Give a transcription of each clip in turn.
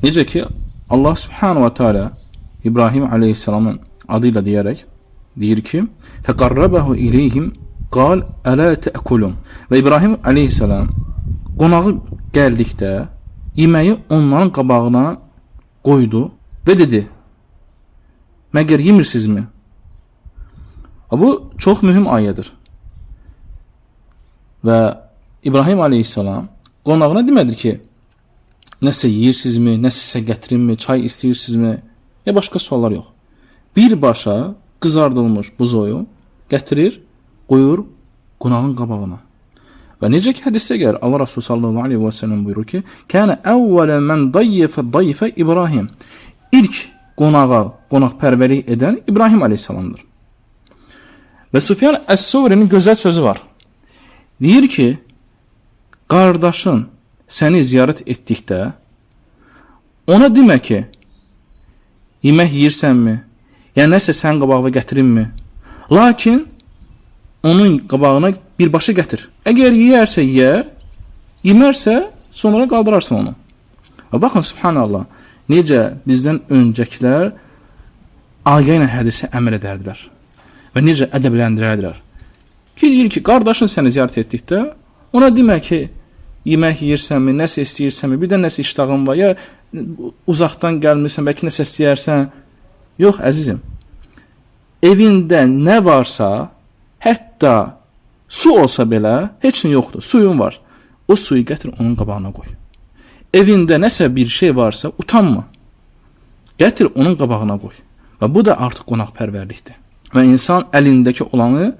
Necə ki, Allah subhanahu wa ta'ala İbrahim aleyhisselamın adıyla diyerek deyir ki, فَقَرَّبَهُ اِلَيْهِمْ قَالْ أَلَا تَأْكُلُمْ Və İbrahim aleyhisselam qonağı gəldikdə yeməyi onların qabağına qoydu və dedi, məgər yemirsinizmi? Bu çox mühüm ayədir. Və İbrahim aleyhisselam qonağına demədir ki, nəsə yeyirsinizmi, nəsə gətirinmi, çay istəyirsinizmi, ya başqa suallar yox. Birbaşa qızardılmış buzoyu gətirir, qoyur qonağın qabağına. Və necə ki hədisdə gəlir, Allah Resulü sallallahu aleyhi və səlləm buyurur ki, Kənə əvvələ mən dayifə İbrahim. İlk qonağa, qonaqpərvəlik edən İbrahim aleyhisselamdır. Və Süfyan Əs-Suri'nin gözəl sözü var. Deyir ki, qardaşın səni ziyarət etdikdə ona demə ki, yemək yeyirsənmi, ya nəsə sən qabağına gətirinmi? Lakin onun qabağına birbaşa gətir. Əgər yeyərsə yeyər, yemərsə sonra qaldırarsan onu. Və baxın, subhanallah, necə bizdən öncəkilər ayə ilə hədisə əməl edərdilər və necə ədəbləndirərdilər. Ki, deyir ki, qardaşın səni ziyarət etdikdə ona demə ki, yemək yeyirsənmi, nəsə istəyirsənmi, bir də nəsə iştahın var, ya uzaqdan gəlmirsən, bəlkə nəsə istəyərsən. Yox, əzizim, evində nə varsa, hətta su olsa belə, heç nə yoxdur, suyun var. O suyu gətir, onun qabağına qoy. Evində nəsə bir şey varsa, utanma. Gətir, onun qabağına qoy. Və bu da artıq qonaqpərvərlikdir. Və insan əlindəki olanı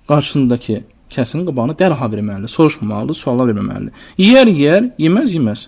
qarşısındakı kəsin qabağına dərhal verməlidir, soruşmamalıdır, suallar verməməlidir. Yeyər, yeməz.